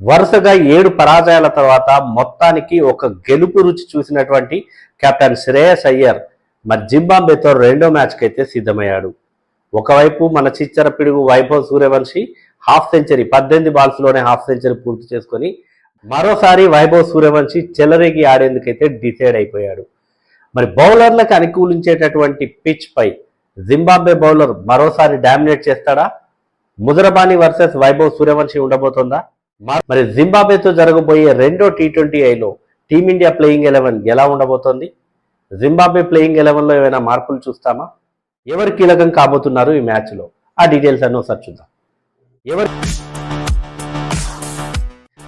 వరుసగా 7 పరాజయాల తర్వాత మొత్తానికి ఒక గెలుపు రుచి చూసినటువంటి కెప్టెన్ శ్రేయస్ అయ్యర్ మరి జింబాబ్వేతో రెండో మ్యాచ్కి అయితే సిద్ధమయ్యాడు. ఒకవైపు మన చిచ్చర పిడుగు వైభవ్ సూర్యవంశి హాఫ్ సెంచరీ 18 బాల్స్లోనే హాఫ్ సెంచరీ పూర్తి చేసుకొని మరోసారి వైభవ్ సూర్యవంశి చెలరేగి ఆడేందుకైతే డిసైడ్ అయిపోయాడు. మరి బౌలర్లకు అనుకూలించేటటువంటి పిచ్ పై జింబాబ్వే బౌలర్ మరోసారి డామినేట్ చేస్తాడా? ముజరబానీ వర్సెస్ వైభవ్ సూర్యవంశి ఉండబోతోందా? మరి జింబాబ్వేతో జరగబోయే రెండో T20Iలో టీమిండియా ప్లేయింగ్ 11 ఎలా ఉండబోతోంది? జింబాబ్వే ప్లేయింగ్ 11లో ఏమైనా మార్పులు చూస్తామా? ఎవరు కీలకం కాబోతున్నారు ఈ మ్యాచ్లో? ఆ డీటెయిల్స్ అన్నీ ఒకసారి చూద్దాం.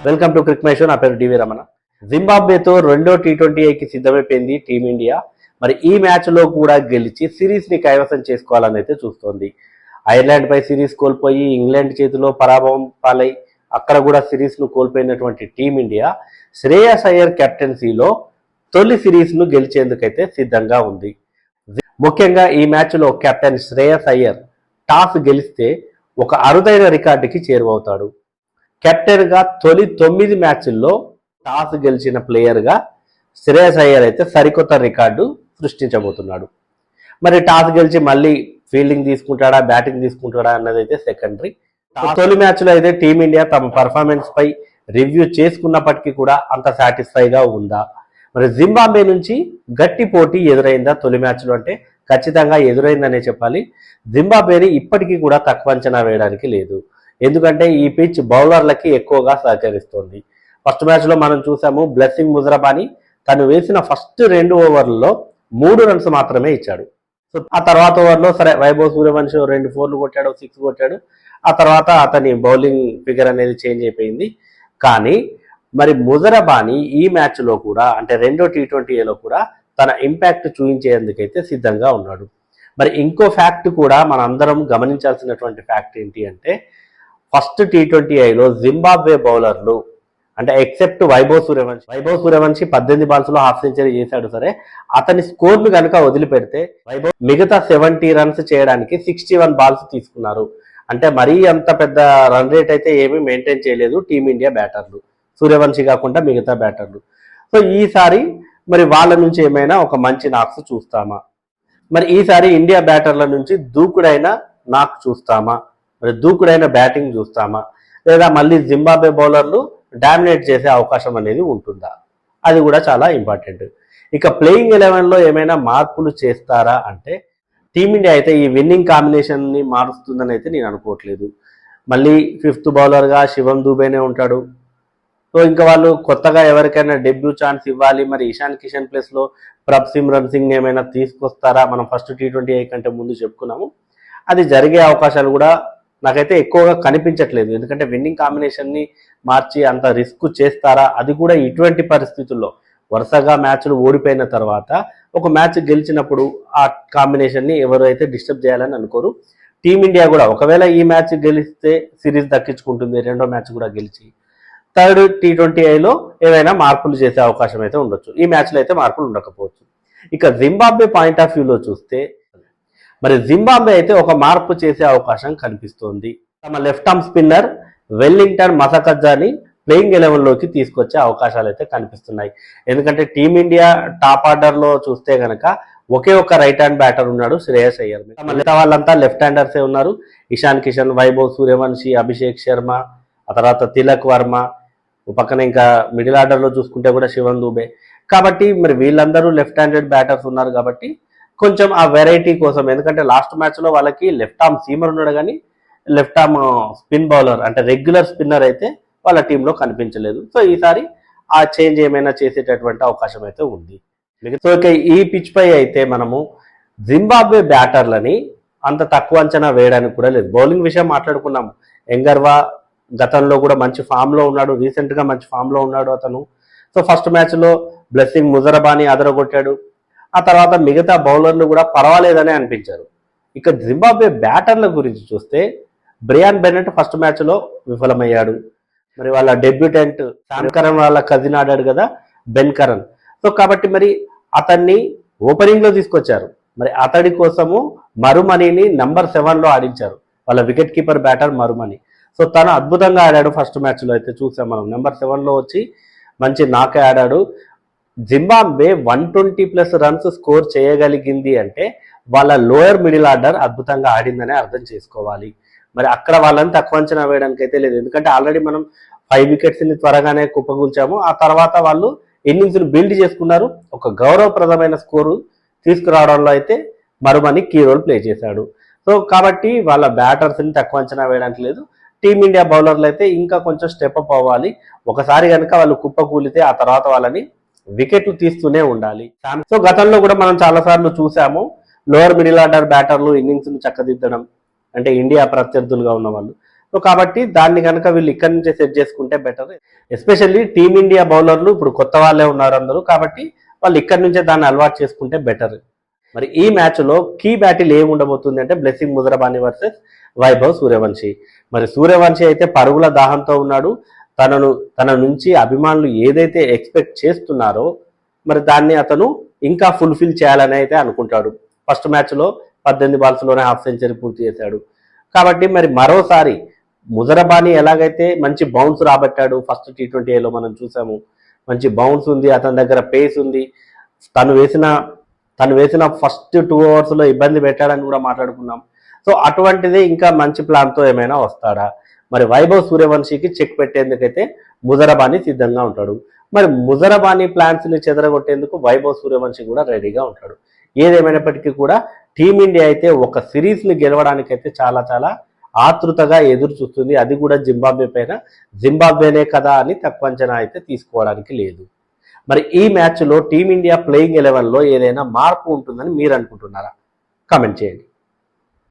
Welcome to Crick my show. నా పేరు డివి రమణ. జింబాబ్వేతో రెండో T20Iకి సిద్ధమైపోయింది టీమిండియా. మరి ఈ మ్యాచ్లో కూడా గెలిచి సిరీస్ని కైవసం చేసుకోవాలని అయితే చూస్తోంది. ఐర్లాండ్ పై సిరీస్ కోల్పోయి ఇంగ్లాండ్ చేతిలో పరాభవం పాలై అక్కడ కూడా సిరీస్ను కోల్పోయినటువంటి టీమిండియా శ్రేయస్ అయ్యర్ కెప్టెన్సీలో తొలి సిరీస్ను గెలిచేందుకైతే సిద్ధంగా ఉంది. ముఖ్యంగా ఈ మ్యాచ్లో కెప్టెన్ శ్రేయస్ అయ్యర్ టాస్ గెలిస్తే ఒక అరుదైన రికార్డుకి చేరువవుతాడు. కెప్టెన్గా తొలి 9 మ్యాచ్ల్లో టాస్ గెలిచిన ప్లేయర్గా శ్రేయస్ అయ్యర్ అయితే సరికొత్త రికార్డు సృష్టించబోతున్నాడు. మరి టాస్ గెలిచి మళ్ళీ ఫీల్డింగ్ తీసుకుంటాడా, బ్యాటింగ్ తీసుకుంటాడా అన్నది అయితే సెకండరీ. తొలి మ్యాచ్లో అయితే టీమిండియా తమ పర్ఫార్మెన్స్ పై రివ్యూ చేసుకున్నప్పటికీ కూడా అంత సాటిస్ఫైగా ఉందా? మరి జింబాబ్వే నుంచి గట్టి పోటీ ఎదురైందా తొలి మ్యాచ్లో? అంటే ఖచ్చితంగా ఎదురైందనే చెప్పాలి. జింబాబ్వేని ఇప్పటికీ కూడా తక్కువ అంచనా వేయడానికి లేదు. ఎందుకంటే ఈ పిచ్ బౌలర్లకి ఎక్కువగా సహకరిస్తోంది. ఫస్ట్ మ్యాచ్లో మనం చూసాము, బ్లెస్సింగ్ ముజరబానీ తను వేసిన ఫస్ట్ 2 ఓవర్లలో 3 రన్స్ మాత్రమే ఇచ్చాడు. సో ఆ తర్వాత ఓవర్లో సరే వైభవ్ సూర్యవంశి 2 4లు కొట్టాడు, 6 కొట్టాడు. ఆ తర్వాత అతని బౌలింగ్ ఫిగర్ అనేది చేంజ్ అయిపోయింది. కానీ మరి ముజరబానీ ఈ మ్యాచ్లో కూడా అంటే రెండో T20Iలో కూడా తన ఇంపాక్ట్ చూపించేందుకైతే సిద్ధంగా ఉన్నాడు. మరి ఇంకో ఫ్యాక్ట్ కూడా మనందరం గమనించాల్సినటువంటి ఫ్యాక్ట్ ఏంటి అంటే, ఫస్ట్ T20Iలో జింబాబ్వే బౌలర్లు అంటే ఎక్సెప్ట్ వైభవ్ సూర్యవంశి 18 బాల్స్లో హాఫ్ సెంచరీ చేశాడు. సరే, అతని స్కోర్ను కనుక వదిలిపెడితే వైభవ్ మిగతా 70 రన్స్ చేయడానికి 61 బాల్స్ తీసుకున్నారు. అంటే మరీ అంత పెద్ద రన్ రేట్ అయితే ఏమీ మెయింటైన్ చేయలేదు టీమిండియా బ్యాటర్లు, సూర్యవంశి కాకుండా మిగతా బ్యాటర్లు. సో ఈసారి మరి వాళ్ళ నుంచి ఏమైనా ఒక మంచి నాక్స్ చూస్తామా? మరి ఈసారి ఇండియా బ్యాటర్ల నుంచి దూకుడైన నాక్ చూస్తామా? మరి దూకుడైన బ్యాటింగ్ చూస్తామా? లేదా మళ్ళీ జింబాబ్వే బౌలర్లు డామినేట్ చేసే అవకాశం అనేది ఉంటుందా? అది కూడా చాలా ఇంపార్టెంట్. ఇక ప్లేయింగ్ 11లో ఏమైనా మార్పులు చేస్తారా అంటే, టీమిండియా అయితే ఈ విన్నింగ్ కాంబినేషన్ని మారుస్తుందని అయితే నేను అనుకోవట్లేదు. మళ్ళీ 5th బౌలర్గా శివం దూబేనే ఉంటాడు. సో ఇంకా వాళ్ళు కొత్తగా ఎవరికైనా డెబ్యూ ఛాన్స్ ఇవ్వాలి, మరి ఇషాన్ కిషన్ ప్లేస్లో ప్రభ్సిమ్రన్ సింగ్ ఏమైనా తీసుకొస్తారా? మనం ఫస్ట్ T20I కంటే ముందు చెప్పుకున్నాము. అది జరిగే అవకాశాలు కూడా నాకైతే ఎక్కువగా కనిపించట్లేదు. ఎందుకంటే విన్నింగ్ కాంబినేషన్ని మార్చి అంత రిస్క్ చేస్తారా? అది కూడా ఇటువంటి పరిస్థితుల్లో వరుసగా మ్యాచ్లు ఓడిపోయిన తర్వాత ఒక మ్యాచ్ గెలిచినప్పుడు ఆ కాంబినేషన్ని ఎవరైతే డిస్టర్బ్ చేయాలని అనుకోరు. టీమిండియా కూడా ఒకవేళ ఈ మ్యాచ్ గెలిస్తే సిరీస్ దక్కించుకుంటుంది, రెండో మ్యాచ్ కూడా గెలిచి. థర్డ్ T20Iలో ఏవైనా మార్పులు చేసే అవకాశం అయితే ఉండొచ్చు. ఈ మ్యాచ్లో అయితే మార్పులు ఉండకపోవచ్చు. ఇక జింబాబ్వే పాయింట్ ఆఫ్ వ్యూలో చూస్తే మరి జింబాబ్వే అయితే ఒక మార్పు చేసే అవకాశం కనిపిస్తోంది. తమ left arm spinner Wellington Masakadza playing 11లోకి తీసుకొచ్చే అవకాశాలు అయితే కనిపిస్తున్నాయి. ఎందుకంటే టీమిండియా టాప్ ఆర్డర్లో చూస్తే కనుక ఒకే ఒక రైట్ హ్యాండ్ బ్యాటర్ ఉన్నాడు, శ్రేయస్ అయ్యర్. మిగతా వాళ్ళంతా లెఫ్ట్ హ్యాండర్సే ఉన్నారు. ఇషాన్ కిషన్, వైభవ్ సూర్యవంశి, అభిషేక్ శర్మ, ఆ తర్వాత తిలక్ వర్మ, పక్కన ఇంకా మిడిల్ ఆర్డర్లో చూసుకుంటే కూడా శివన్ దూబే. కాబట్టి మరి వీళ్ళందరూ లెఫ్ట్ హ్యాండెడ్ బ్యాటర్స్ ఉన్నారు కాబట్టి కొంచెం ఆ వెరైటీ కోసం, ఎందుకంటే లాస్ట్ మ్యాచ్లో వాళ్ళకి లెఫ్ట్ ఆర్మ్ సీమర్ ఉన్నాడు కానీ లెఫ్ట్ ఆర్మ్ స్పిన్ బౌలర్ అంటే రెగ్యులర్ స్పిన్నర్ అయితే వాళ్ళ టీంలో కనిపించలేదు. సో ఈసారి ఆ చేంజ్ ఏమైనా చేసేటటువంటి అవకాశం అయితే ఉంది. సో ఇక ఈ పిచ్ పై అయితే మనము జింబాబ్వే బ్యాటర్లని అంత తక్కువ అంచనా వేయడానికి కూడా లేదు. బౌలింగ్ విషయం మాట్లాడుకున్నాము. ఎంగర్వా గతంలో కూడా మంచి ఫామ్లో ఉన్నాడు, రీసెంట్గా మంచి ఫామ్లో ఉన్నాడు అతను. సో ఫస్ట్ మ్యాచ్లో బ్లెస్సింగ్ ముజరబానీ అదరగొట్టాడు. ఆ తర్వాత మిగతా బౌలర్లు కూడా పర్వాలేదనే అనిపించారు. ఇక జింబాబ్వే బ్యాటర్ల గురించి చూస్తే బ్రియాన్ బెన్నెట్ ఫస్ట్ మ్యాచ్లో విఫలమయ్యాడు. మరి వాళ్ళ డెబ్యూటెంట్ శామ్ కరణ్ వాళ్ళ కజిన్ ఆడాడు కదా, బెన్ కరణ్. సో కాబట్టి మరి అతన్ని ఓపెనింగ్లో తీసుకొచ్చారు. మరి అతడి కోసము మరుమణిని నంబర్ 7లో ఆడించారు, వాళ్ళ వికెట్ కీపర్ బ్యాటర్ మరుమణి. సో తను అద్భుతంగా ఆడాడు ఫస్ట్ మ్యాచ్లో అయితే చూసాం మనం. నెంబర్ 7లో వచ్చి మంచి నాకే ఆడాడు. జింబాబ్వే 120+ రన్స్ స్కోర్ చేయగలిగింది అంటే వాళ్ళ లోయర్ మిడిల్ ఆర్డర్ అద్భుతంగా ఆడిందనే అర్థం చేసుకోవాలి. మరి అక్కడ వాళ్ళని తక్కువ అంచనా వేయడానికి అయితే లేదు, ఎందుకంటే ఆల్రెడీ మనం 5 వికెట్స్ని త్వరగానే కుప్పగూల్చాము. ఆ తర్వాత వాళ్ళు ఇన్నింగ్స్ని బిల్డ్ చేసుకున్నారు. ఒక గౌరవప్రదమైన స్కోరు తీసుకురావడంలో అయితే మరుమని కీ రోల్ ప్లే చేశాడు. సో కాబట్టి వాళ్ళ బ్యాటర్స్ని తక్కువ అంచనా వేయడానికి లేదు. టీమిండియా బౌలర్లు అయితే ఇంకా కొంచెం స్టెప్అప్ అవ్వాలి. ఒకసారి కనుక వాళ్ళు కుప్పకూలితే ఆ తర్వాత వాళ్ళని వికెట్లు తీస్తూనే ఉండాలి. సో గతంలో కూడా మనం చాలాసార్లు చూసాము లోవర్ మిడిల్ ఆర్డర్ బ్యాటర్లు ఇన్నింగ్స్ను చక్కదిద్దడం, అంటే ఇండియా ప్రత్యర్థులుగా ఉన్న వాళ్ళు. సో కాబట్టి దాన్ని కనుక వీళ్ళు ఇక్కడి నుంచే సెట్ చేసుకుంటే బెటర్. ఎస్పెషల్లీ టీమిండియా బౌలర్లు ఇప్పుడు కొత్త వాళ్ళే ఉన్నారు అందరూ, కాబట్టి వాళ్ళు ఇక్కడి నుంచే దాన్ని అలవాటు చేసుకుంటే బెటర్. మరి ఈ మ్యాచ్లో కీ బ్యాటిల్ ఏమి ఉండబోతుంది అంటే blessing Muzarabani versus Vaibhav Suryavanshi. మరి సూర్యవంశీ అయితే పరుగుల దాహంతో ఉన్నాడు. తన నుంచి అభిమానులు ఏదైతే ఎక్స్పెక్ట్ చేస్తున్నారో మరి దాన్ని అతను ఇంకా ఫుల్ఫిల్ చేయాలని అయితే అనుకుంటాడు. ఫస్ట్ మ్యాచ్లో 18 బాల్స్లోనే హాఫ్ సెంచరీ పూర్తి చేశాడు. కాబట్టి మరి మరోసారి ముజరబానీ ఎలాగైతే మంచి బౌన్స్ రాబట్టాడు ఫస్ట్ T20Iలో మనం చూసాము, మంచి బౌన్స్ ఉంది, అతని దగ్గర పేస్ ఉంది, తను వేసిన ఫస్ట్ 2 ఓవర్స్లో ఇబ్బంది పెట్టాడని కూడా మాట్లాడుకున్నాం. సో అటువంటిదే ఇంకా మంచి ప్లాన్తో ఏమైనా వస్తాడా? మరి వైభవ్ సూర్యవంశీకి చెక్ పెట్టేందుకైతే ముజరబానీ సిద్ధంగా ఉంటాడు. మరి ముజరబానీ ప్లాన్స్ని చెదరగొట్టేందుకు వైభవ్ సూర్యవంశీ కూడా రెడీగా ఉంటాడు. ఏదేమైనప్పటికీ కూడా టీమిండియా అయితే ఒక సిరీస్ని గెలవడానికైతే చాలా చాలా ఆతృతగా ఎదురు చూస్తుంది. అది కూడా జింబాబ్వే పైన. జింబాబ్వేనే కదా అని తక్కువ అంచనా అయితే తీసుకోవడానికి లేదు. మరి ఈ మ్యాచ్లో టీమిండియా ప్లేయింగ్ 11లో ఏదైనా మార్పు ఉంటుందని మీరు అనుకుంటున్నారా? కామెంట్ చేయండి.